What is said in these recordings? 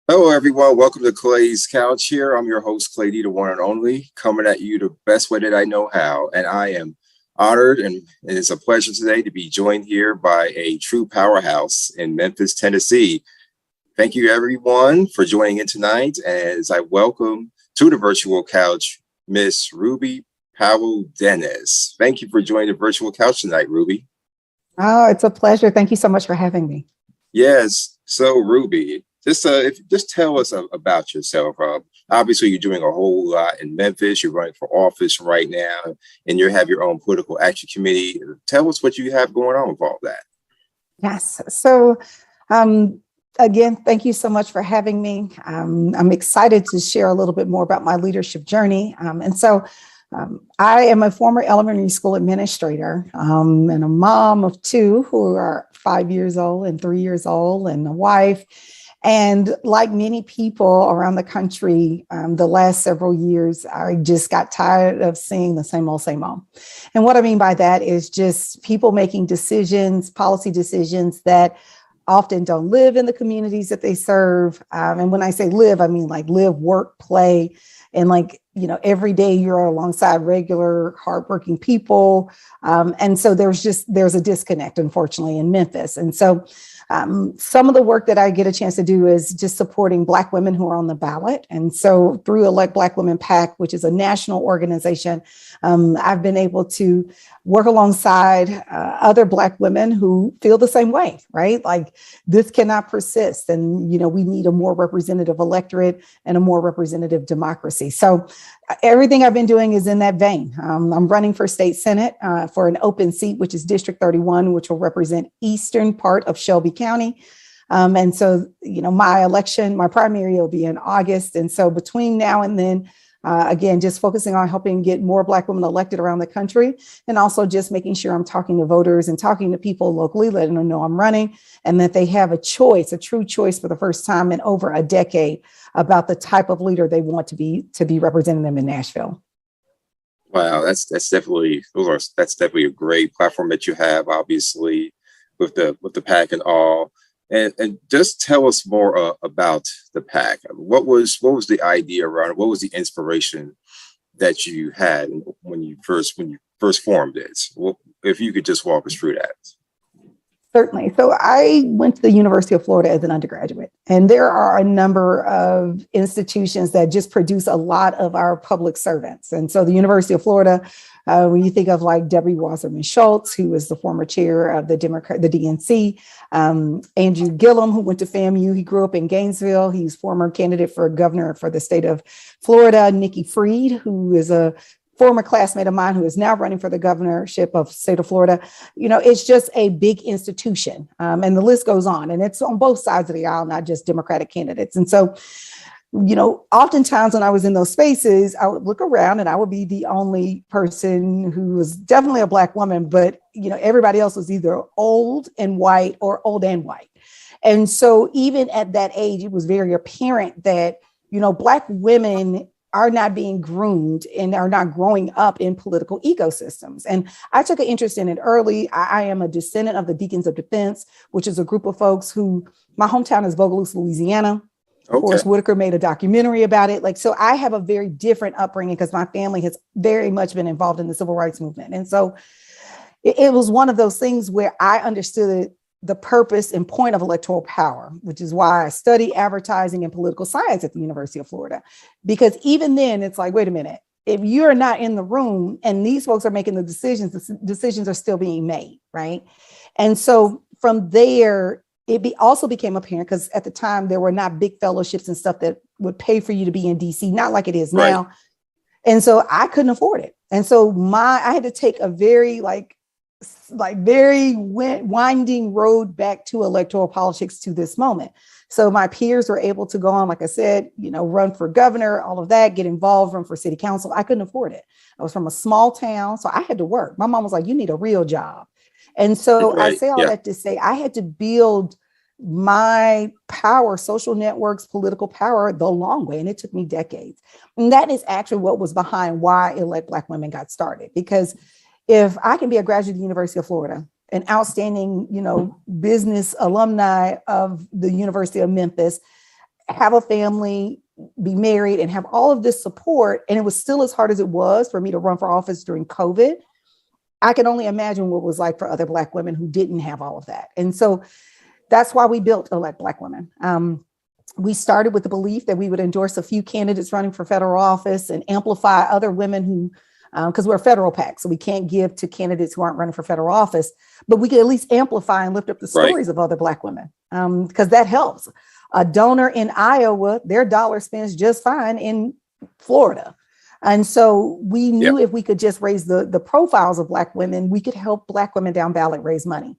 Hello, everyone. Welcome to Clay's Couch here. I'm your host, Clay D, the one and only, coming at you the best way that I know how. And I am honored, and it's a pleasure today to be joined here by a true powerhouse in Memphis, Tennessee. Thank you, everyone, for joining in tonight as I welcome to the virtual couch, Miss Ruby Powell-Dennis. Thank you for joining the virtual couch tonight, Ruby. Oh, it's a pleasure. Thank you so much for having me. Yes. So, Ruby, just tell us about yourself. Obviously, you're doing a whole lot in Memphis. You're running for office right now, and you have your own political action committee. Tell us what you have going on with all that. Yes. So, again, thank you so much for having me. I'm excited to share a little bit more about my leadership journey. I am a former elementary school administrator and a mom of two who are 5 years old and 3 years old, and a wife. And like many people around the country, the last several years, I just got tired of seeing the same old, same old. And what I mean by that is just people making decisions, policy decisions that often don't live in the communities that they serve. And when I say live, I mean like live, work, play, and every day you're alongside regular, hardworking people. And so there's a disconnect, unfortunately, in Memphis. And so some of the work that I get a chance to do is just supporting Black women who are on the ballot. And so through Elect Black Women PAC, which is a national organization, I've been able to work alongside other Black women who feel the same way, right? Like this cannot persist. And, we need a more representative electorate and a more representative democracy. So everything I've been doing is in that vein. I'm running for state senate for an open seat, which is District 31, which will represent eastern part of Shelby County. And so, my primary will be in August. And so between now and then, again, just focusing on helping get more Black women elected around the country, and also just making sure I'm talking to voters and talking to people locally, letting them know I'm running and that they have a choice, a true choice for the first time in over a decade about the type of leader they want to be representing them in Nashville. Wow, that's definitely a great platform that you have, obviously, with the PAC and all. And just tell us more about the PAC. What was the idea around it? What was the inspiration that you had when you first formed it? Well, if you could just walk us through that. Certainly. So I went to the University of Florida as an undergraduate, and there are a number of institutions that just produce a lot of our public servants. And so the University of Florida, when you think of like Debbie Wasserman Schultz, who was the former chair of the DNC, Andrew Gillum, who went to FAMU, he grew up in Gainesville. He's former candidate for governor for the state of Florida. Nikki Fried, who is a former classmate of mine who is now running for the governorship of state of Florida. It's just a big institution. And the list goes on, and it's on both sides of the aisle, not just Democratic candidates. And so oftentimes when I was in those spaces, I would look around and I would be the only person who was definitely a Black woman, but everybody else was either old and white or old and white. And so even at that age, it was very apparent that, Black women are not being groomed and are not growing up in political ecosystems. And I took an interest in it early. I am a descendant of the Deacons of Defense, which is a group of folks who, my hometown is Bogalusa, Louisiana. Okay. Forrest Whitaker made a documentary about it. So I have a very different upbringing because my family has very much been involved in the civil rights movement. And so it was one of those things where I understood the purpose and point of electoral power, which is why I study advertising and political science at the University of Florida. Because even then it's like, wait a minute, if you're not in the room and these folks are making the decisions are still being made, right? And so from there, also became apparent because at the time there were not big fellowships and stuff that would pay for you to be in DC, not like it is now. Right. And so I couldn't afford it. And so I had to take a very very winding road back to electoral politics to this moment. So my peers were able to go on, like I said, run for governor, all of that, get involved, run for city council. I couldn't afford it. I was from a small town, so I had to work. My mom was like, you need a real job. And so Right. I say all that to say I had to build my power, social networks, political power the long way. And it took me decades. And that is actually what was behind why Elect Black Women got started. Because if I can be a graduate of the University of Florida, an outstanding, business alumni of the University of Memphis, have a family, be married, and have all of this support, and it was still as hard as it was for me to run for office during COVID, I can only imagine what it was like for other Black women who didn't have all of that. And so that's why we built Elect Black Women. We started with the belief that we would endorse a few candidates running for federal office and amplify other women who, because we're a federal PAC, so we can't give to candidates who aren't running for federal office, but we can at least amplify and lift up the stories of other Black women, because that helps. A donor in Iowa, their dollar spends just fine in Florida. And so we knew if we could just raise the profiles of Black women, we could help Black women down ballot raise money.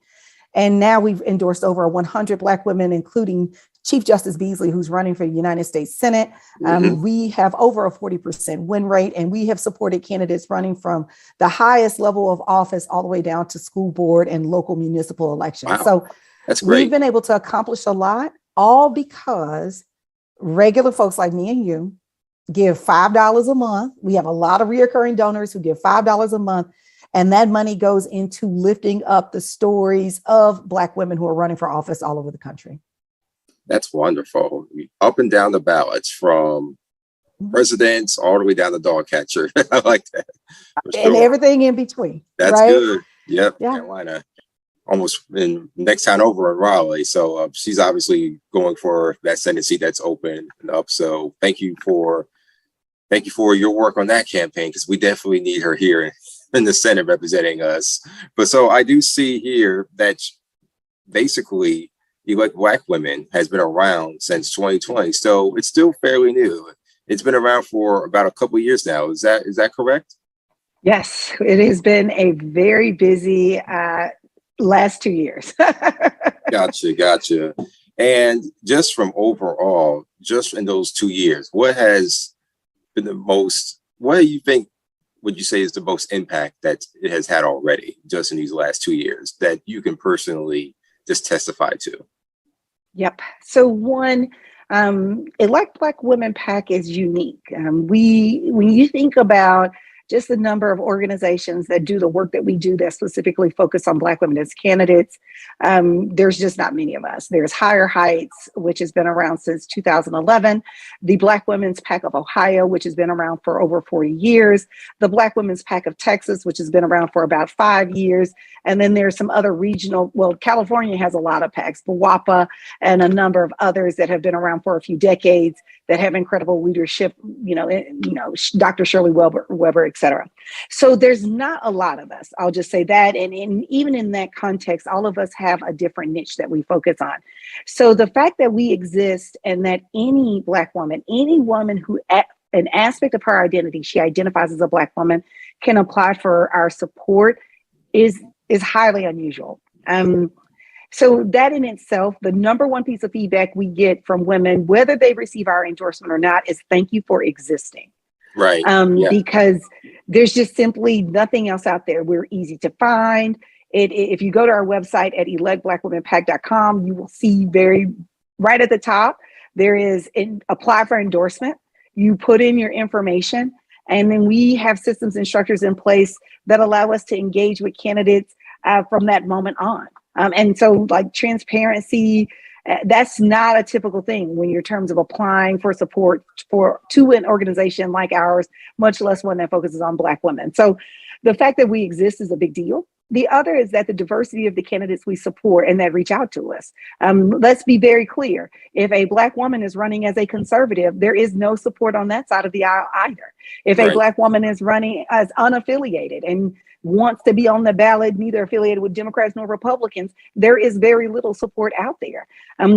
And now we've endorsed over 100 Black women, including Chief Justice Beasley, who's running for the United States Senate. We have over a 40% win rate, and we have supported candidates running from the highest level of office all the way down to school board and local municipal elections. Wow. So That's great. We've been able to accomplish a lot, all because regular folks like me and you give $5 a month. We have a lot of reoccurring donors who give $5 a month. And that money goes into lifting up the stories of Black women who are running for office all over the country. That's wonderful. Up and down the ballots, from presidents all the way down the dog catcher. I like that. And everything in between. That's right? good. Yep. Yeah. Carolina, almost in next town over in Raleigh. So she's obviously going for that Senate seat that's open and up. So thank you for your work on that campaign, because we definitely need her here in the Senate representing us. But so I do see here that basically Elect Black Women has been around since 2020. So it's still fairly new. It's been around for about a couple of years now. Is that correct? Yes, it has been a very busy last 2 years. Gotcha. And just from overall, just in those 2 years, what has been what do you think, would you say is the most impact that it has had already just in these last 2 years that you can personally just testify to? Yep. So one, Elect Black Women PAC is unique. When you think about just the number of organizations that do the work that we do that specifically focus on Black women as candidates, there's just not many of us. There's Higher Heights, which has been around since 2011, the Black Women's PAC of Ohio, which has been around for over 40 years, the Black Women's PAC of Texas, which has been around for about 5 years, and then there's some other regional, California has a lot of PACs, BWAPA, and a number of others that have been around for a few decades that have incredible leadership, Dr. Shirley Weber, et cetera. So there's not a lot of us, I'll just say that. And even in that context, all of us have a different niche that we focus on. So the fact that we exist and that any Black woman, any woman who an aspect of her identity, she identifies as a Black woman, can apply for our support is highly unusual. So that in itself, the number one piece of feedback we get from women, whether they receive our endorsement or not, is thank you for existing. Right. Yeah. Because there's just simply nothing else out there. We're easy to find. If you go to our website at electblackwomenpact.com, you will see right at the top, there is apply for endorsement. You put in your information, and then we have systems and structures in place that allow us to engage with candidates from that moment on. And so like transparency, that's not a typical thing when you're in terms of applying for support to an organization like ours, much less one that focuses on Black women. So the fact that we exist is a big deal. The other is that the diversity of the candidates we support and that reach out to us. Let's be very clear. If a Black woman is running as a conservative, there is no support on that side of the aisle either. If a Black woman is running as unaffiliated and wants to be on the ballot, neither affiliated with Democrats nor Republicans, there is very little support out there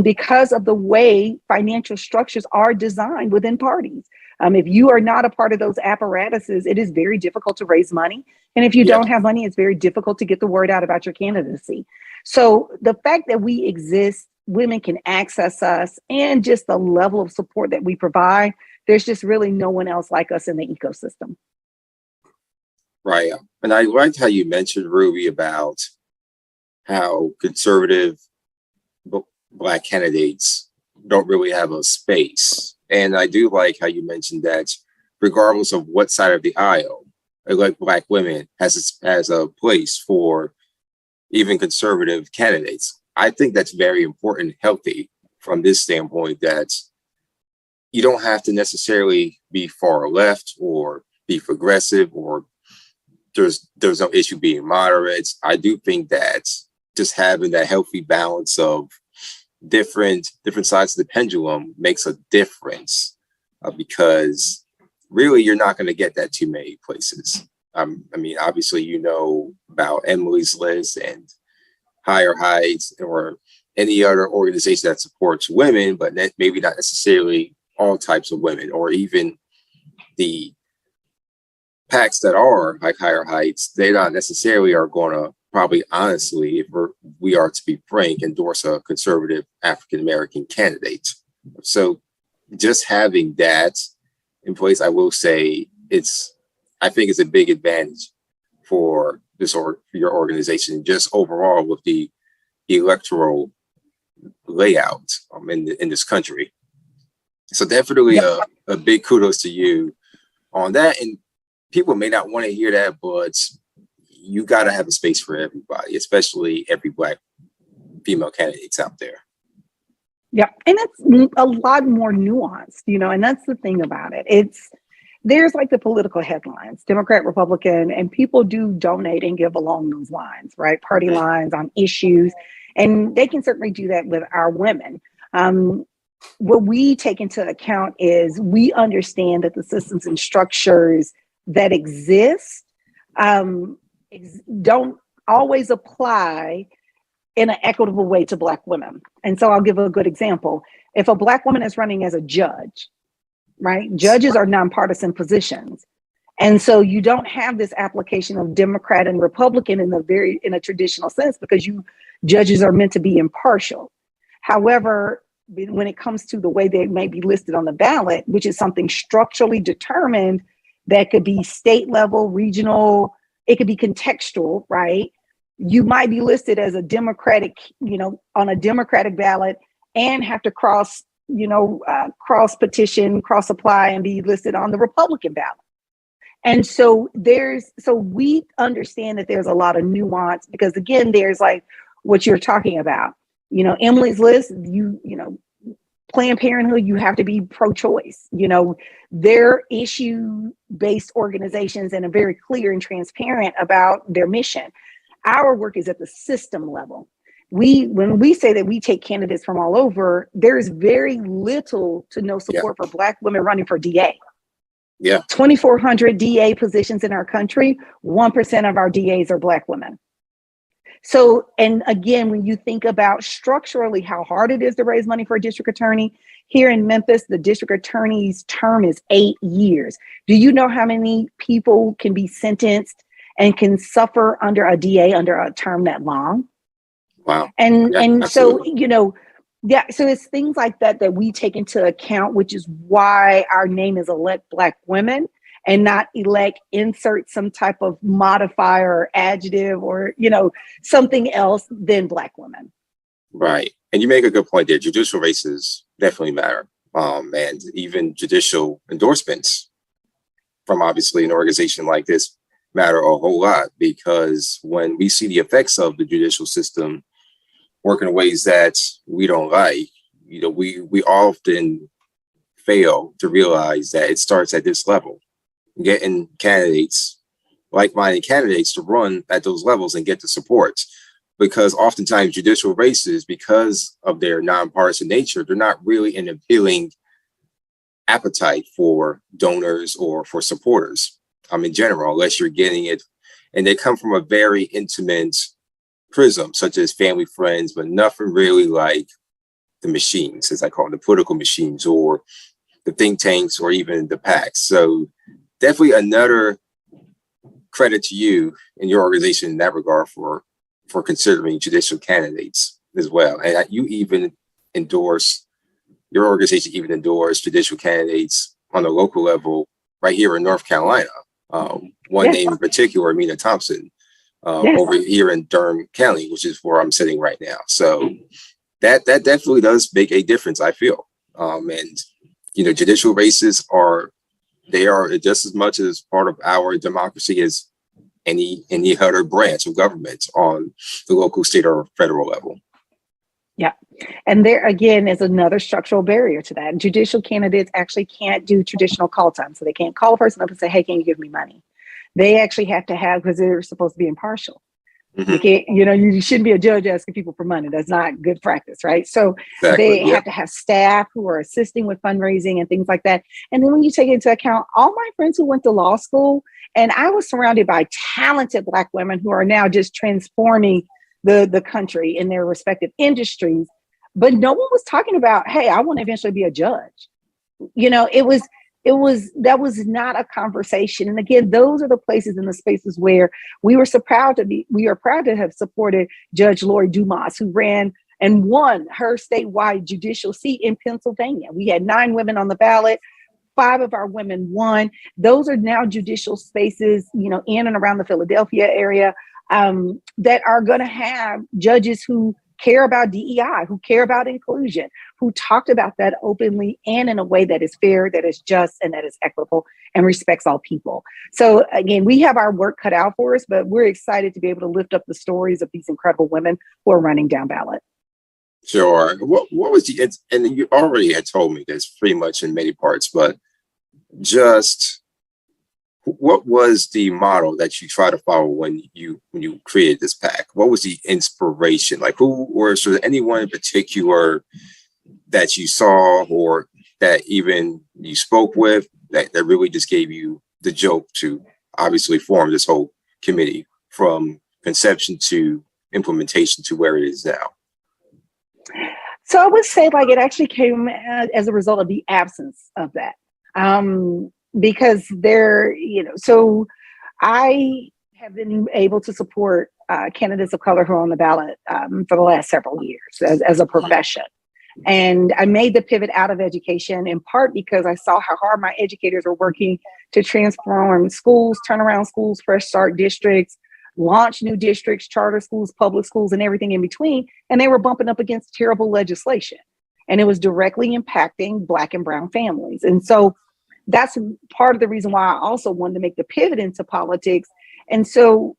because of the way financial structures are designed within parties. If you are not a part of those apparatuses, it is very difficult to raise money. And if you don't have money, it's very difficult to get the word out about your candidacy. So the fact that we exist, women can access us, and just the level of support that we provide, there's just really no one else like us in the ecosystem. Right. And I liked how you mentioned, Ruby, about how conservative Black candidates don't really have a space. And I do like how you mentioned that regardless of what side of the aisle, like Black women has a place for even conservative candidates. I think that's very important and healthy from this standpoint, that you don't have to necessarily be far left or be progressive, or there's no issue being moderate. I do think that just having that healthy balance of different sides of the pendulum makes a difference, because really you're not going to get that too many places. I mean, obviously, you know about Emily's List and Higher Heights or any other organization that supports women, but maybe not necessarily all types of women, or even the PACs that are like Higher Heights. They not necessarily are going to probably, honestly, if we are to be frank, endorse a conservative African-American candidate. So just having that in place, I will say I think it's a big advantage for your organization, just overall with the electoral layout in this country. So definitely a big kudos to you on that. And people may not want to hear that, but you got to have a space for everybody, especially every Black female candidates out there. Yeah, and it's a lot more nuanced, and that's the thing about it. There's like the political headlines, Democrat, Republican, and people do donate and give along those lines, right? Party lines on issues, and they can certainly do that with our women. What we take into account is we understand that the systems and structures that exist don't always apply in an equitable way to Black women. And so I'll give a good example. If a Black woman is running as a judge, right? Judges are nonpartisan positions. And so you don't have this application of Democrat and Republican in a traditional sense, because judges are meant to be impartial. However, when it comes to the way they may be listed on the ballot, which is something structurally determined that could be state level, regional, it could be contextual, right? You might be listed as a Democratic, on a Democratic ballot and have to cross petition, cross apply, and be listed on the Republican ballot. And so we understand that there's a lot of nuance, because again, there's like what you're talking about, Emily's List, Planned Parenthood, you have to be pro-choice. They're issue-based organizations and are very clear and transparent about their mission. Our work is at the system level. When we say that we take candidates from all over, there is very little to no support for Black women running for DA. 2,400 DA positions in our country, 1% of our DAs are Black women. So, and again, when you think about structurally how hard it is to raise money for a district attorney, here in Memphis, the district attorney's term is 8 years. Do you know how many people can be sentenced and can suffer under a DA under a term that long? Wow. And Yeah, so, absolutely. yeah, so it's things like that that we take into account, which is why our name is Elect Black Women and not elect insert some type of modifier or adjective or, something else than Black women. Right. And you make a good point there. Judicial races definitely matter. And even judicial endorsements from obviously an organization like this matter a whole lot, because when we see the effects of the judicial system work in ways that we don't like, we often fail to realize that it starts at this level, getting candidates, like-minded candidates, to run at those levels and get the support. Because oftentimes judicial races, because of their nonpartisan nature, they're not really an appealing appetite for donors or for supporters, in general, unless you're getting it. And they come from a very intimate prism, such as family, friends, but nothing really like the machines, as I call them, the political machines, or the think tanks, or even the PACs. So definitely another credit to you and your organization in that regard for considering judicial candidates as well. And you even endorse, your organization even endorse judicial candidates on a local level right here in North Carolina. One Yes. name in particular, Mina Thompson, Yes. over here in Durham County, which is where I'm sitting right now. So that definitely does make a difference, I feel. And judicial races are just as much as part of our democracy as any other branch of government on the local, state, or federal level. Yeah. And there again is another structural barrier to that. Judicial candidates actually can't do traditional call time. So they can't call a person up and say, hey, can you give me money? They actually have to have, because they're supposed to be impartial. Mm-hmm. You can't, you shouldn't be a judge asking people for money. That's not good practice, right? So exactly, they have to have staff who are assisting with fundraising and things like that. And then when you take into account all my friends who went to law school, and I was surrounded by talented Black women who are now just transforming the country in their respective industries, but no one was talking about, hey, I want to eventually be a judge. That was not a conversation. And again, those are the places and the spaces where we are proud to have supported Judge Lori Dumas, who ran and won her statewide judicial seat in Pennsylvania. We had 9 women on the ballot. 5 of our women won. Those are now judicial spaces, in and around the Philadelphia area, that are going to have judges who care about DEI, who care about inclusion, who talked about that openly and in a way that is fair, that is just, and that is equitable and respects all people. So again, we have our work cut out for us, but we're excited to be able to lift up the stories of these incredible women who are running down ballot. Sure. What was and you already had told me this pretty much in many parts, but just what was the model that you try to follow when you created this PAC? What was the inspiration? Like, who, or is there anyone in particular that you saw or that even you spoke with that really just gave you the joke to obviously form this whole committee from conception to implementation to where it is now? So I would say it actually came as a result of the absence of that. Because so I have been able to support candidates of color who are on the ballot for the last several years as a profession. And I made the pivot out of education in part because I saw how hard my educators were working to transform schools, turn around schools, fresh start districts, launch new districts, charter schools, public schools, and everything in between. And they were bumping up against terrible legislation. And it was directly impacting Black and brown families. And so that's part of the reason why I also wanted to make the pivot into politics. And so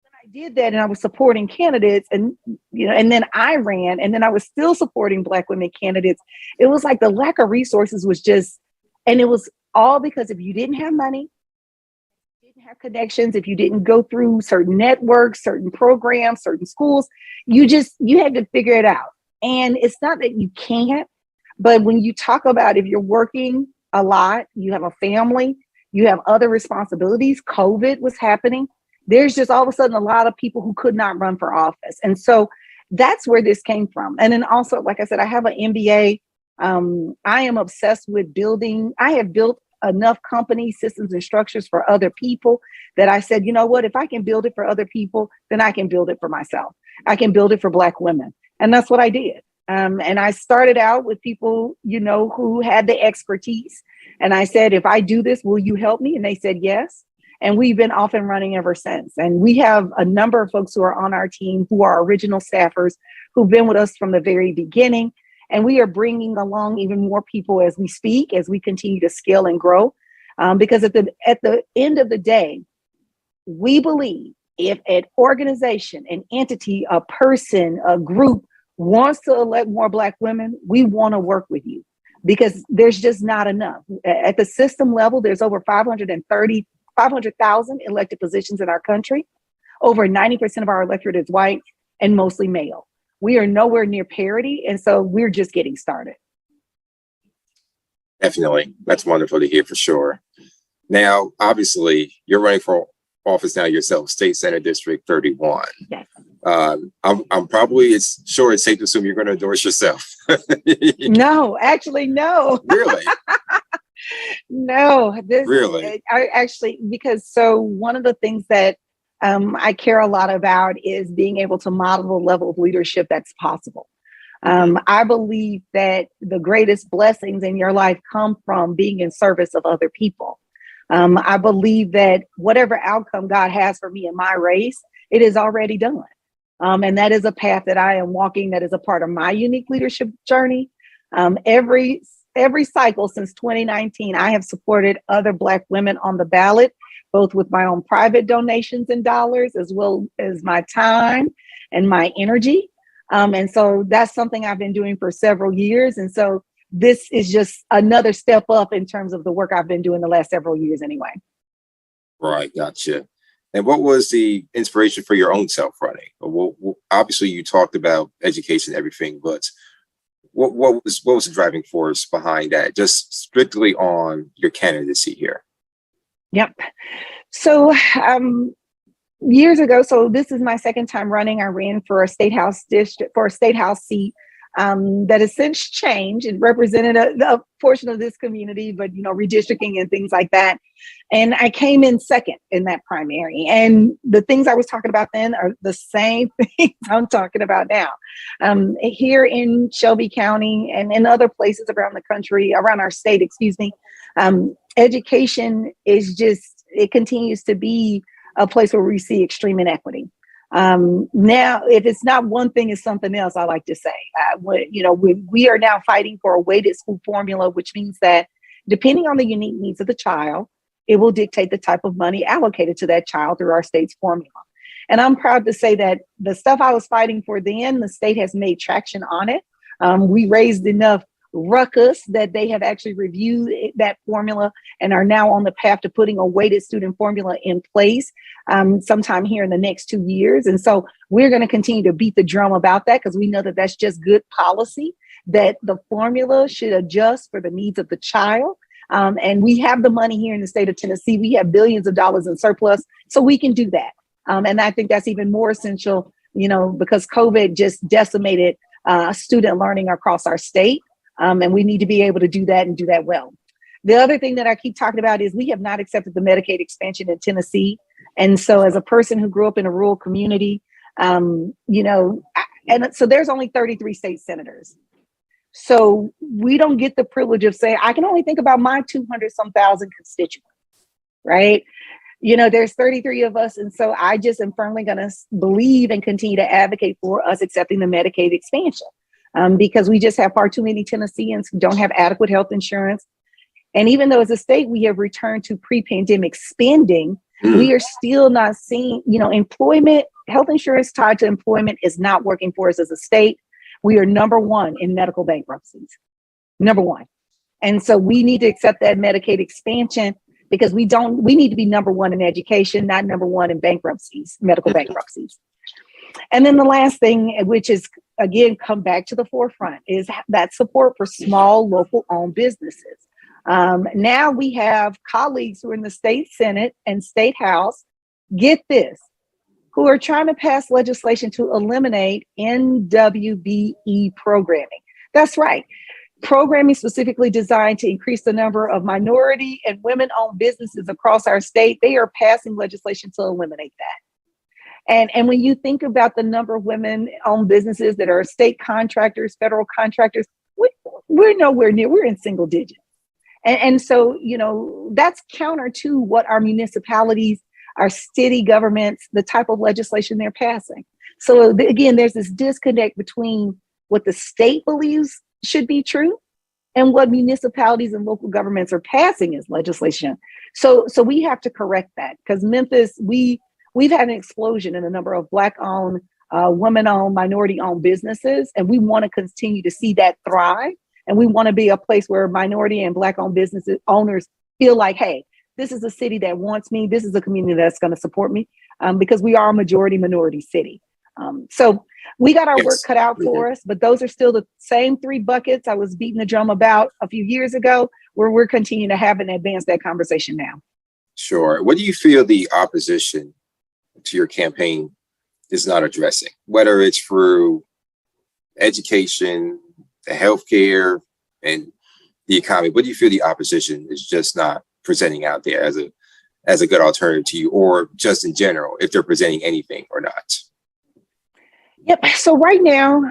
when I did that and I was supporting candidates and then I ran and then I was still supporting Black women candidates, it was like the lack of resources was just, and it was all because if you didn't have money, didn't have connections, if you didn't go through certain networks, certain programs, certain schools, you had to figure it out. And it's not that you can't, but when you talk about if you're working a lot, you have a family, you have other responsibilities, COVID was happening, there's just all of a sudden a lot of people who could not run for office. And so that's where this came from. And then also, like I said, I have an MBA. I am obsessed with building. I have built enough companies, systems, and structures for other people that I said, you know what, if I can build it for other people, then I can build it for myself. I can build it for Black women. And that's what I did. And I started out with people, who had the expertise. And I said, if I do this, will you help me? And they said, yes. And we've been off and running ever since. And we have a number of folks who are on our team who are original staffers who've been with us from the very beginning. And we are bringing along even more people as we speak, as we continue to scale and grow. Because at the end of the day, we believe if an organization, an entity, a person, a group wants to elect more Black women, we want to work with you because there's just not enough. At the system level, there's over 500,000 elected positions in our country. Over 90% of our electorate is white and mostly male. We are nowhere near parity. And so we're just getting started. Definitely. That's wonderful to hear for sure. Now, obviously, you're running for office now yourself, State Senate District 31. Yes. I'm probably, it's safe to assume you're going to endorse yourself. No, actually, no. Really? No. Really? I actually, because one of the things that I care a lot about is being able to model the level of leadership that's possible. I believe that the greatest blessings in your life come from being in service of other people. I believe that whatever outcome God has for me in my race, it is already done. And that is a path that I am walking that is a part of my unique leadership journey. Every cycle since 2019, I have supported other Black women on the ballot, both with my own private donations in dollars, as well as my time and my energy. And so that's something I've been doing for several years. And so this is just another step up in terms of the work I've been doing the last several years anyway. Right. Gotcha. And what was the inspiration for your own self running? Well, obviously, you talked about education and everything, but what was the driving force behind that? Just strictly on your candidacy here. Yep. So years ago, so this is my second time running. I ran for a state house seat that has since changed. It represented a portion of this community, but redistricting and things like that. And I came in second in that primary. And the things I was talking about then are the same things I'm talking about now. Here in Shelby County and in other places around the country, around our state, education is it continues to be a place where we see extreme inequity. Now, if it's not one thing, it's something else, I like to say. We are now fighting for a weighted school formula, which means that depending on the unique needs of the child, it will dictate the type of money allocated to that child through our state's formula. And I'm proud to say that the stuff I was fighting for then, the state has made traction on it. We raised enough ruckus that they have actually reviewed that formula and are now on the path to putting a weighted student formula in place sometime here in the next 2 years. And so we're going to continue to beat the drum about that because we know that that's just good policy, that the formula should adjust for the needs of the child. And we have the money here in the state of Tennessee. We have billions of dollars in surplus, so we can do that. And I think that's even more essential, because COVID just decimated student learning across our state. And we need to be able to do that and do that well. The other thing that I keep talking about is we have not accepted the Medicaid expansion in Tennessee. And so as a person who grew up in a rural community, and so there's only 33 state senators. So we don't get the privilege of saying, I can only think about my 200-some thousand constituents, right? There's 33 of us. And so I just am firmly going to believe and continue to advocate for us accepting the Medicaid expansion. Because we just have far too many Tennesseans who don't have adequate health insurance. And even though as a state, we have returned to pre-pandemic spending, we are still not seeing, employment, health insurance tied to employment is not working for us as a state. We are number one in medical bankruptcies, number one. And so we need to accept that Medicaid expansion because we need to be number one in education, not number one in bankruptcies, medical bankruptcies. And then the last thing, which is, again, come back to the forefront, is that support for small, local owned businesses. Now we have colleagues who are in the state Senate and state House, get this, who are trying to pass legislation to eliminate NWBE programming. That's right. Programming specifically designed to increase the number of minority and women-owned businesses across our state. They are passing legislation to eliminate that. And when you think about the number of women-owned businesses that are state contractors, federal contractors, we're nowhere near, we're in single digits. And so, that's counter to what our municipalities, our city governments, the type of legislation they're passing. So again, there's this disconnect between what the state believes should be true and what municipalities and local governments are passing as legislation. So we have to correct that, because Memphis, we've had an explosion in the number of Black-owned, women-owned, minority-owned businesses, and we want to continue to see that thrive. And we want to be a place where minority and Black-owned businesses owners feel like, hey, this is a city that wants me. This is a community that's going to support me, because we are a majority minority city. So we got our work cut out for us, but those are still the same 3 buckets I was beating the drum about a few years ago, where we're continuing to have and advance that conversation now. Sure. What do you feel the opposition to your campaign is not addressing, whether it's through education, the healthcare, and the economy? What do you feel the opposition is just not presenting out there as a good alternative to you, or just in general, if they're presenting anything or not? Yep. So right now,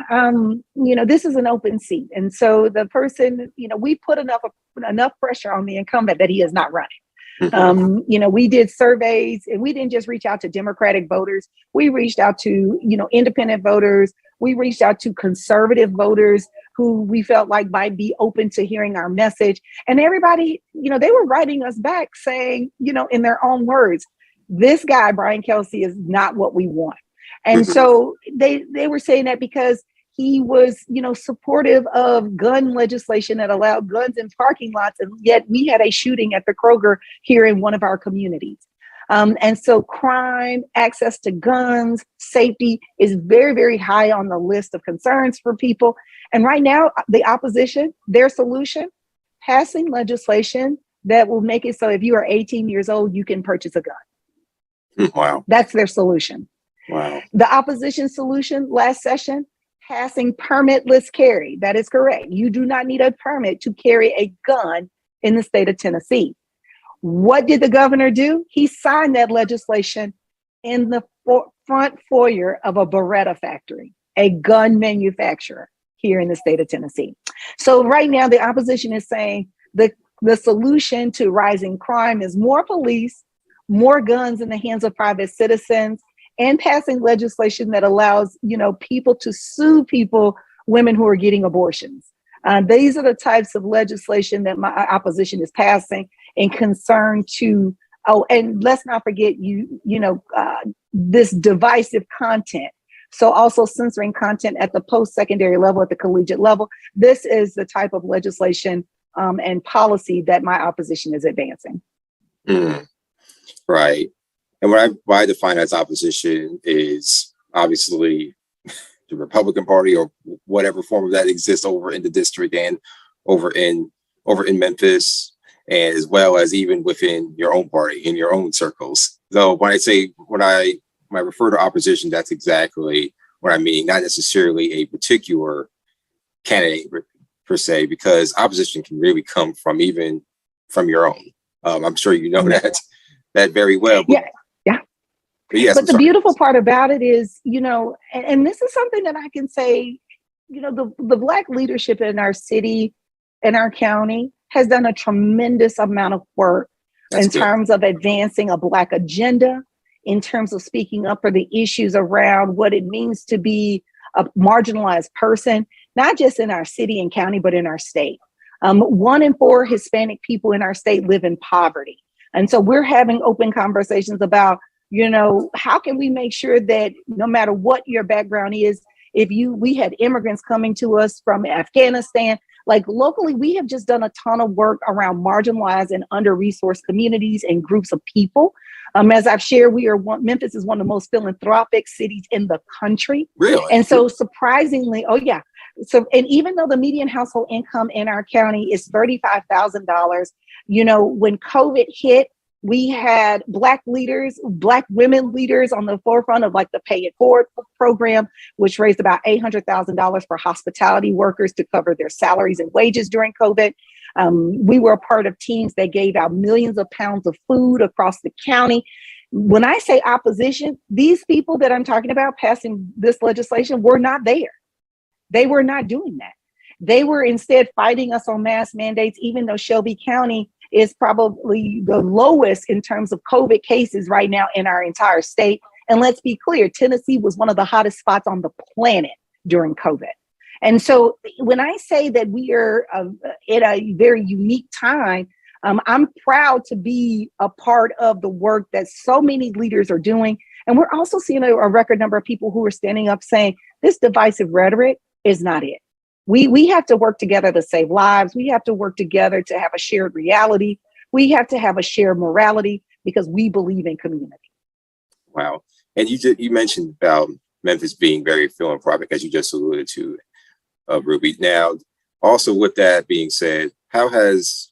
this is an open seat. And so the person, we put enough pressure on the incumbent that he is not running. We did surveys, and we didn't just reach out to Democratic voters. We reached out to, independent voters. We reached out to conservative voters who we felt like might be open to hearing our message. And everybody, they were writing us back saying, in their own words, this guy, Brian Kelsey, is not what we want. And so they were saying that because he was, supportive of gun legislation that allowed guns in parking lots. And yet we had a shooting at the Kroger here in one of our communities. And so crime, access to guns, safety is very, very high on the list of concerns for people. And right now, the opposition, their solution, passing legislation that will make it so if you are 18 years old, you can purchase a gun. Wow. That's their solution. Wow. The opposition solution last session, passing permitless carry. That is correct. You do not need a permit to carry a gun in the state of Tennessee. What did the governor do? He signed that legislation in the front foyer of a Beretta factory, a gun manufacturer here in the state of Tennessee. So right now, the opposition is saying the solution to rising crime is more police, more guns in the hands of private citizens, and passing legislation that allows, people to sue women who are getting abortions. These are the types of legislation that my opposition is passing in concern to, and let's not forget this divisive content. So also censoring content at the post-secondary level, at the collegiate level. This is the type of legislation and policy that my opposition is advancing. Right. And what I define as opposition is obviously the Republican Party, or whatever form of that exists over in the district and over in Memphis, and as well as even within your own party, in your own circles. So when I refer to opposition, that's exactly what I mean, not necessarily a particular candidate per se, because opposition can really come from your own. I'm sure you know that very well. Yeah. Yes, but the beautiful part about it is, and this is something that I can say, the Black leadership in our city, in our county, has done a tremendous amount of work in terms of advancing a Black agenda, in terms of speaking up for the issues around what it means to be a marginalized person, not just in our city and county, but in our state. 1 in 4 Hispanic people in our state live in poverty. And so we're having open conversations about, how can we make sure that no matter what your background is, we had immigrants coming to us from Afghanistan, like locally, we have just done a ton of work around marginalized and under-resourced communities and groups of people. As I've shared, Memphis is one of the most philanthropic cities in the country. Really? And so surprisingly, so, and even though the median household income in our county is $35,000, when COVID hit, we had Black leaders, Black women leaders on the forefront of the Pay It Forward program, which raised about $800,000 for hospitality workers to cover their salaries and wages during COVID. We were a part of teams that gave out millions of pounds of food across the county. When I say opposition, these people that I'm talking about passing this legislation were not there. They were not doing that. They were instead fighting us on mask mandates, even though Shelby County is probably the lowest in terms of COVID cases right now in our entire state. And let's be clear, Tennessee was one of the hottest spots on the planet during COVID. And so when I say that we are at a very unique time, I'm proud to be a part of the work that so many leaders are doing. And we're also seeing a record number of people who are standing up saying this divisive rhetoric is not it. We have to work together to save lives. We have to work together to have a shared reality. We have to have a shared morality because we believe in community. Wow. And you mentioned about Memphis being very philanthropic, as you just alluded to, Ruby. Now, also with that being said, how has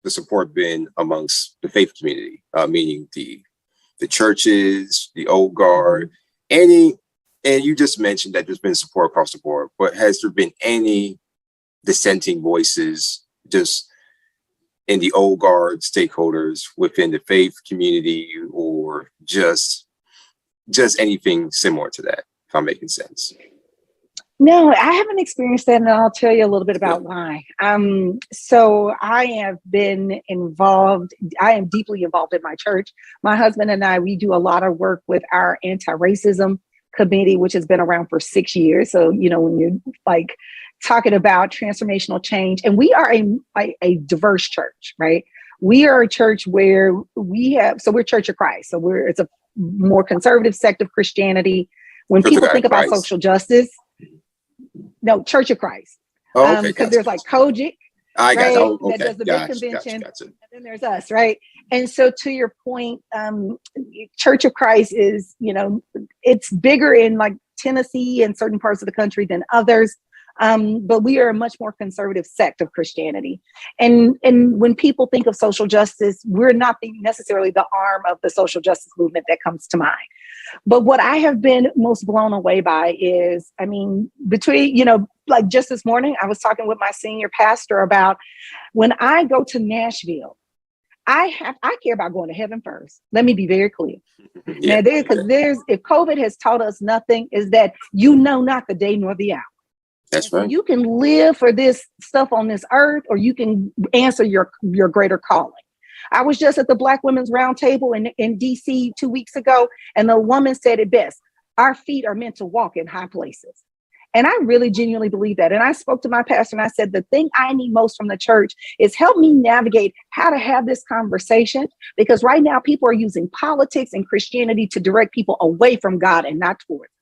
the support been amongst the faith community, meaning the churches, the old guard, and you just mentioned that there's been support across the board, but has there been any dissenting voices just in the old guard stakeholders within the faith community, or just anything similar to that, if I'm making sense? No, I haven't experienced that, and I'll tell you a little bit about why. So I have been involved. I am deeply involved in my church. My husband and I, we do a lot of work with our anti-racism committee, which has been around for 6 years. So, when you're like talking about transformational change, and we are a diverse church, right? We are a church where we're Church of Christ. So it's a more conservative sect of Christianity. When people think about social justice, no, Church of Christ. Oh, okay. Because there's like Kojic, right? That does the big convention. Gotcha. And then there's us, right? And so to your point, Church of Christ is, it's bigger in like Tennessee and certain parts of the country than others. But we are a much more conservative sect of Christianity. And when people think of social justice, we're not necessarily the arm of the social justice movement that comes to mind. But what I have been most blown away by is, between, like just this morning, I was talking with my senior pastor about when I go to Nashville, I care about going to heaven first. Let me be very clear. Yeah. Now, if COVID has taught us nothing, is that not the day nor the hour. That's right. You can live for this stuff on this earth, or you can answer your greater calling. I was just at the Black Women's Roundtable in DC 2 weeks ago, and the woman said it best: our feet are meant to walk in high places. And I really genuinely believe that. And I spoke to my pastor and I said, the thing I need most from the church is help me navigate how to have this conversation, because right now people are using politics and Christianity to direct people away from God and not towards.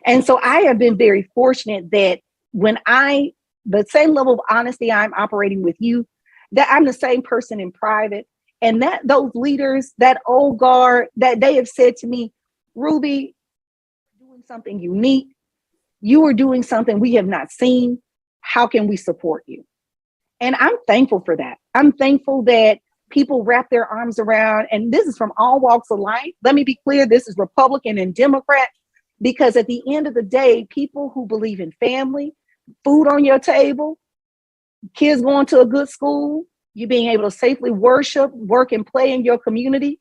And so I have been very fortunate that when the same level of honesty I'm operating with you, that I'm the same person in private, and that those leaders, that old guard, that they have said to me, Ruby, you're doing something unique. You are doing something we have not seen. How can we support you? And I'm thankful for that. I'm thankful that people wrap their arms around, and this is from all walks of life. Let me be clear. This is Republican and Democrat, because at the end of the day, people who believe in family, food on your table, kids going to a good school, you being able to safely worship, work, and play in your community,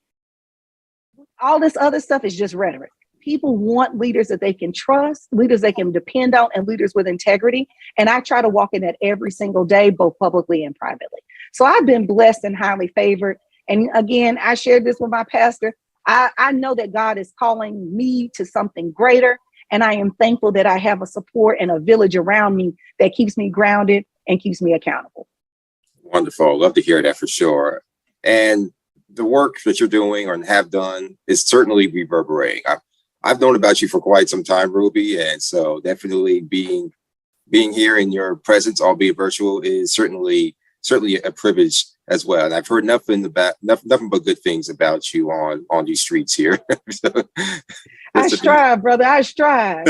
all this other stuff is just rhetoric. People want leaders that they can trust, leaders they can depend on, and leaders with integrity. And I try to walk in that every single day, both publicly and privately. So I've been blessed and highly favored. And again, I shared this with my pastor. I know that God is calling me to something greater. And I am thankful that I have a support and a village around me that keeps me grounded and keeps me accountable. Wonderful. Love to hear that for sure. And the work that you're doing or have done is certainly reverberating. I've known about you for quite some time, Ruby. And so definitely being here in your presence, albeit virtual, is certainly a privilege as well. And I've heard nothing but good things about you on these streets here. So, I strive, brother. I strive.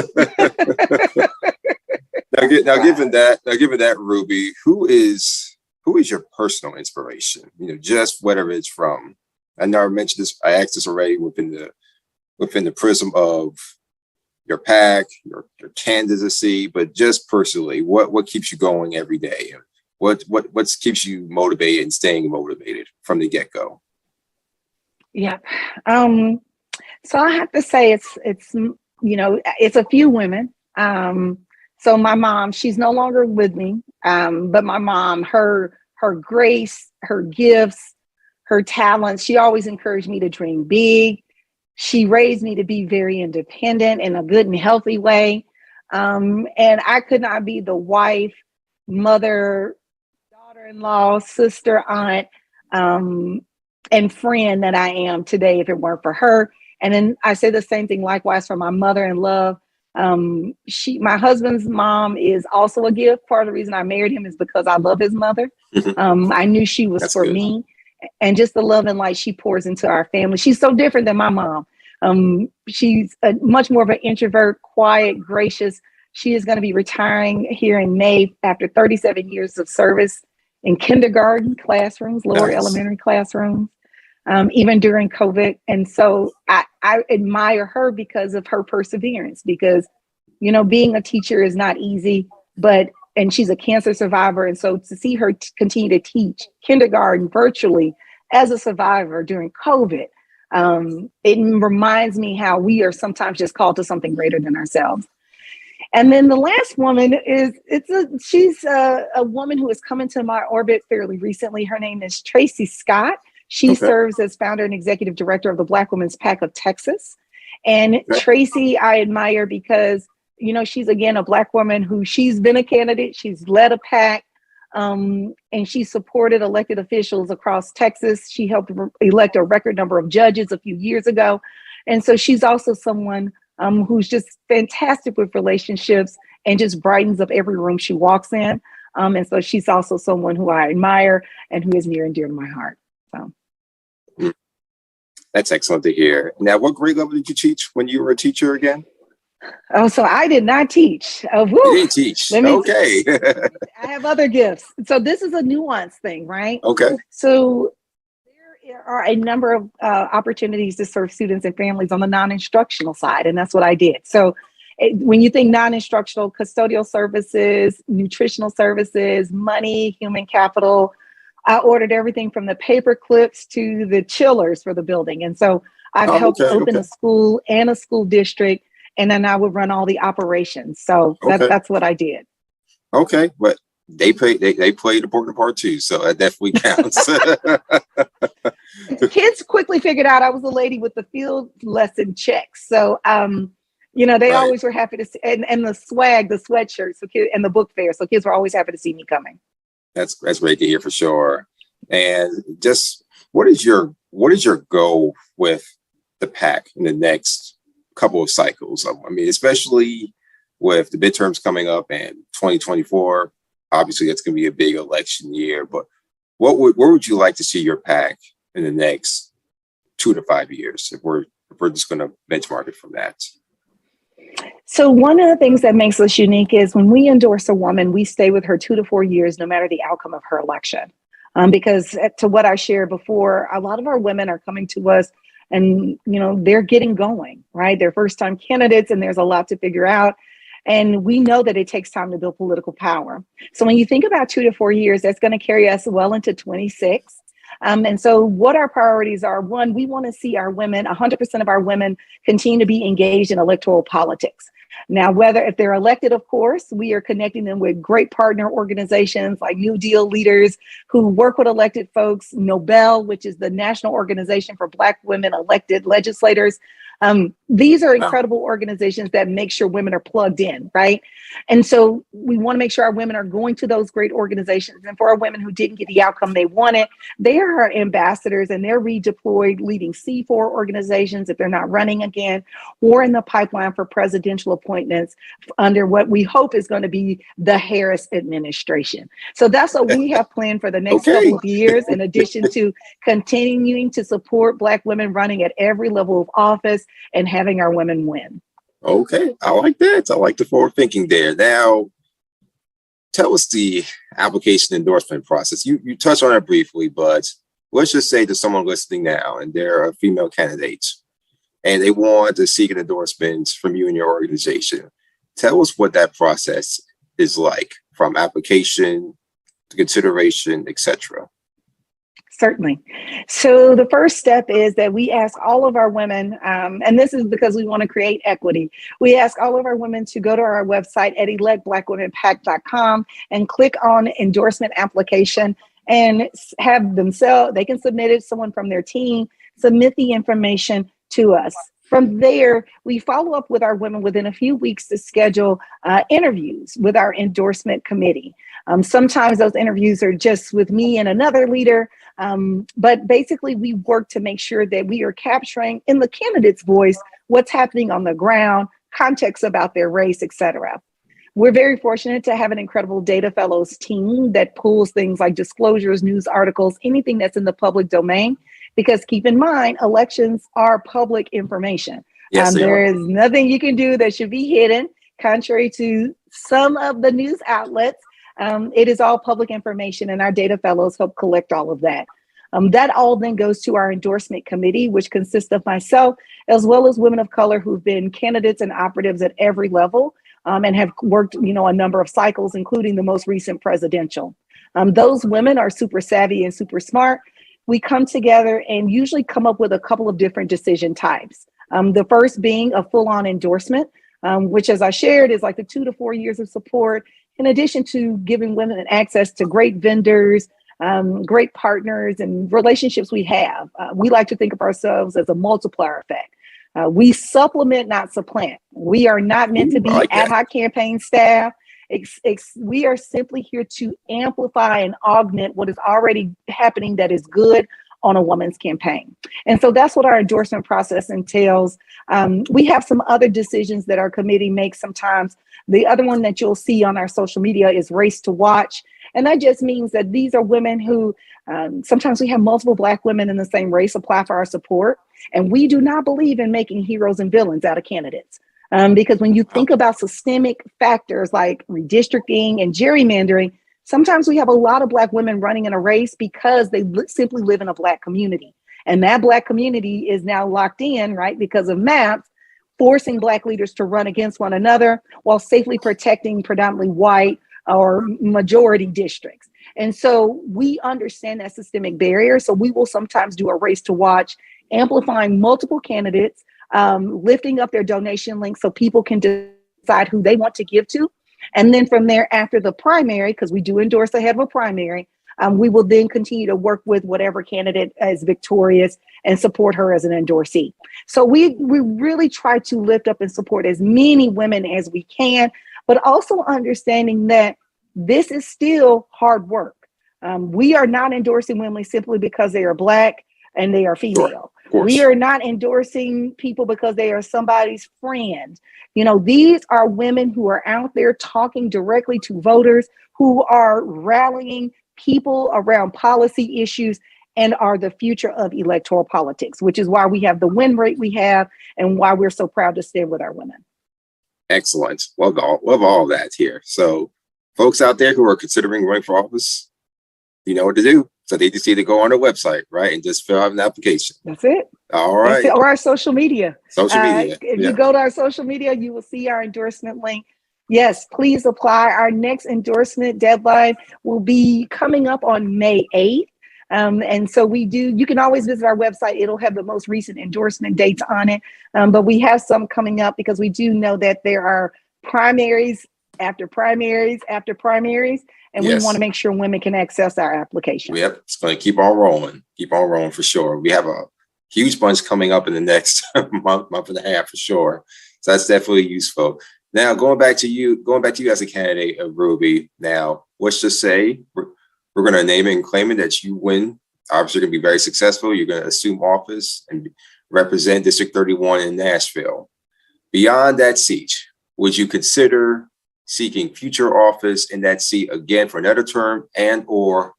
Now, given that, Ruby, who is your personal inspiration? Just whatever it's from. I know I mentioned this. I asked this already within the prism of your PAC, your candidacy, but just personally, what keeps you going every day? What keeps you motivated and staying motivated from the get-go? Yeah. So I have to say it's a few women. So my mom, she's no longer with me. But my mom, her grace, her gifts, her talents, she always encouraged me to dream big. She raised me to be very independent in a good and healthy way. And I could not be the wife, mother, daughter-in-law, sister, aunt, um, and friend that I am today if it weren't for her. And then I say the same thing likewise for my mother in love. My husband's mom is also a gift. Part of the reason I married him is because I love his mother. I knew she was That's for good. me, and just the love and light she pours into our family. She's so different than my mom. She's much more of an introvert, quiet, gracious. She is going to be retiring here in May after 37 years of service in kindergarten classrooms, lower Nice. elementary classrooms, even during COVID. And so I admire her because of her perseverance, because, being a teacher is not easy, and she's a cancer survivor. And so to see her continue to teach kindergarten virtually as a survivor during COVID, it reminds me how we are sometimes just called to something greater than ourselves. And then the last woman she's a woman who has come into my orbit fairly recently. Her name is Tracy Scott. She serves as founder and executive director of the Black Women's PAC of Texas. And Tracy, I admire because, she's again a Black woman who she's been a candidate. She's led a PAC, and she supported elected officials across Texas. She helped elect a record number of judges a few years ago. And so she's also someone who's just fantastic with relationships and just brightens up every room she walks in. And so she's also someone who I admire and who is near and dear to my heart. So. That's excellent to hear. Now, what grade level did you teach when you were a teacher again? Oh, so I did not teach. You didn't teach. Okay. I have other gifts. So this is a nuanced thing, right? Okay. So there are a number of opportunities to serve students and families on the non-instructional side, and that's what I did. So when you think non-instructional, custodial services, nutritional services, money, human capital, I ordered everything from the paper clips to the chillers for the building. And so I've helped open a school and a school district, and then I would run all the operations. So that's what I did. Okay, but they played an important part too, so that definitely counts. Kids quickly figured out I was the lady with the field lesson checks. So they always were happy to see, and the swag, the sweatshirts, and the book fair. So kids were always happy to see me coming. That's great to hear for sure. And just what is your goal with the PAC in the next couple of cycles? I mean, especially with the midterms coming up and 2024, obviously it's going to be a big election year, but where would you like to see your PAC in the next 2 to 5 years if we're just going to benchmark it from that? So one of the things that makes us unique is when we endorse a woman, we stay with her 2 to 4 years, no matter the outcome of her election. Because to what I shared before, a lot of our women are coming to us and, they're getting going, right? They're first time candidates and there's a lot to figure out. And we know that it takes time to build political power. So when you think about 2 to 4 years, that's going to carry us well into 26. And so what our priorities are, one, we want to see our women, 100% of our women continue to be engaged in electoral politics. Now, if they're elected, of course, we are connecting them with great partner organizations like New Deal leaders who work with elected folks, Nobel, which is the national organization for Black women elected legislators. These are incredible organizations that make sure women are plugged in, right? And so we want to make sure our women are going to those great organizations. And for our women who didn't get the outcome they wanted, they are our ambassadors and they're redeployed leading C4 organizations if they're not running again, or in the pipeline for presidential appointments under what we hope is going to be the Harris administration. So that's what we have planned for the next couple of years, in addition to continuing to support Black women running at every level of office and having our women win. Okay, I like that. I like the forward thinking there. Now, tell us the application endorsement process. You touched on it briefly, but let's just say to someone listening now, and they're a female candidate, and they want to seek an endorsement from you and your organization. Tell us what that process is like, from application to consideration, etc. Certainly. So the first step is that we ask all of our women, and this is because we want to create equity. We ask all of our women to go to our website at electblackwomenpact.com and click on endorsement application and have themselves, they can submit it, someone from their team, submit the information to us. From there, we follow up with our women within a few weeks to schedule interviews with our endorsement committee. Sometimes those interviews are just with me and another leader, but basically we work to make sure that we are capturing in the candidate's voice what's happening on the ground, context about their race, etc. We're very fortunate to have an incredible data fellows team that pulls things like disclosures, news articles, anything that's in the public domain. Because keep in mind, elections are public information. Yes, there is nothing you can do that should be hidden, contrary to some of the news outlets. It is all public information, and our data fellows help collect all of that. That all then goes to our endorsement committee, which consists of myself, as well as women of color who've been candidates and operatives at every level, and have worked, a number of cycles, including the most recent presidential. Those women are super savvy and super smart. We come together and usually come up with a couple of different decision types. The first being a full-on endorsement, which, as I shared, is like the 2 to 4 years of support, in addition to giving women access to great vendors, great partners, and relationships we have. We like to think of ourselves as a multiplier effect. We supplement, not supplant. We are not meant to be ad hoc campaign staff. We are simply here to amplify and augment what is already happening that is good on a woman's campaign. And so that's what our endorsement process entails. We have some other decisions that our committee makes sometimes. The other one that you'll see on our social media is Race to Watch. And that just means that these are women who sometimes we have multiple Black women in the same race apply for our support. And we do not believe in making heroes and villains out of candidates. Because when you think about systemic factors like redistricting and gerrymandering, sometimes we have a lot of Black women running in a race because they simply live in a Black community. And that Black community is now locked in, right, because of maps, forcing Black leaders to run against one another while safely protecting predominantly white or majority districts. And so we understand that systemic barrier. So we will sometimes do a race to watch, amplifying multiple candidates, lifting up their donation link so people can decide who they want to give to. And then from there, after the primary, because we do endorse ahead of a primary, we will then continue to work with whatever candidate is victorious and support her as an endorsee. So we really try to lift up and support as many women as we can, but also understanding that this is still hard work. We are not endorsing women simply because they are Black and they are female. We are not endorsing people because they are somebody's friend. These are women who are out there talking directly to voters, who are rallying people around policy issues and are the future of electoral politics, which is why we have the win rate we have and why we're so proud to stand with our women. Excellent. Love all that here. So folks out there who are considering running for office, you know what to do. So they just need to go on our website, right, and just fill out an application. That's it. All right. Or our social media. If Yeah. you go to our social media, you will see our endorsement link. Yes, please apply. Our next endorsement deadline will be coming up on May 8th. And so you can always visit our website. It'll have the most recent endorsement dates on it. But we have some coming up because we do know that there are primaries after primaries after primaries. And we want to make sure women can access our application. Yep, it's going to keep on rolling for sure. We have a huge bunch coming up in the next month and a half for sure. So that's definitely useful. Now, going back to you as a candidate of Ruby. Now, let's just say we're going to name it and claim it that you win. Obviously, you're going to be very successful. You're going to assume office and represent District 31 in Nashville. Beyond that seat, would you consider seeking future office in that seat again for another term and or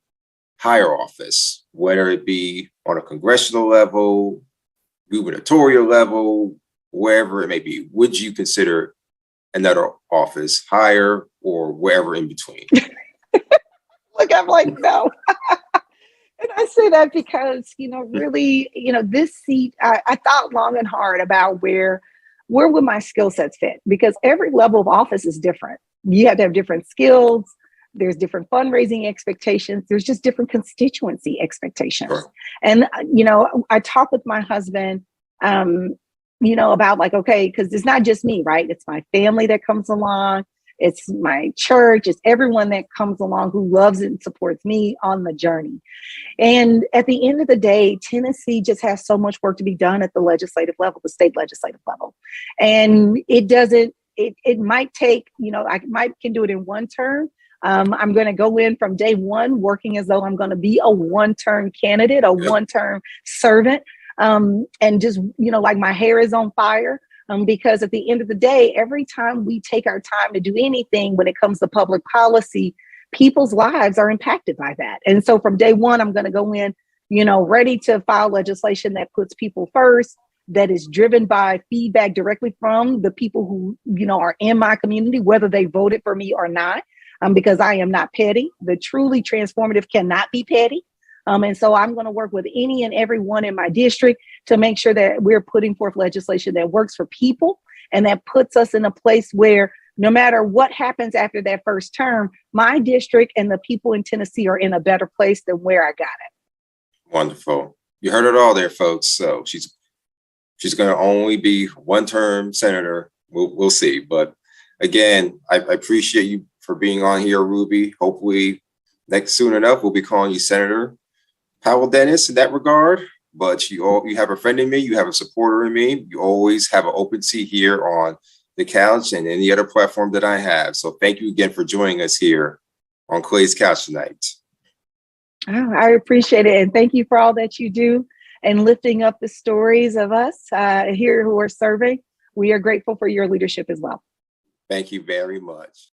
higher office, whether it be on a congressional level, gubernatorial level, wherever it may be? Would you consider another office higher or wherever in between? Look, I'm like, no. And I say that because, really, this seat, I thought long and hard about where would my skill sets fit? Because every level of office is different. You have to have different skills, there's different fundraising expectations, there's just different constituency expectations. Sure. And, I talk with my husband, about like, okay, because it's not just me, right? It's my family that comes along. It's my church. It's everyone that comes along who loves it and supports me on the journey. And at the end of the day, Tennessee just has so much work to be done at the legislative level, the state legislative level. And it might take, can do it in one term. I'm going to go in from day one, working as though I'm going to be a one-term candidate, a one-term servant. And just, like my hair is on fire. Because at the end of the day, every time we take our time to do anything when it comes to public policy, people's lives are impacted by that. And so from day one, I'm going to go in, ready to file legislation that puts people first, that is driven by feedback directly from the people who, are in my community, whether they voted for me or not, because I am not petty. The truly transformative cannot be petty. And so I'm going to work with any and everyone in my district to make sure that we're putting forth legislation that works for people and that puts us in a place where no matter what happens after that first term, my district and the people in Tennessee are in a better place than where I got it. Wonderful. You heard it all there, folks. So she's going to only be one-term senator. We'll see. But again, I appreciate you for being on here, Ruby. Hopefully, soon enough, we'll be calling you Senator Powell-Dennis in that regard. But you have a friend in me. You have a supporter in me. You always have an open seat here on the couch and any other platform that I have. So thank you again for joining us here on Clay's Couch tonight. Oh, I appreciate it. And thank you for all that you do and lifting up the stories of us here who are serving. We are grateful for your leadership as well. Thank you very much.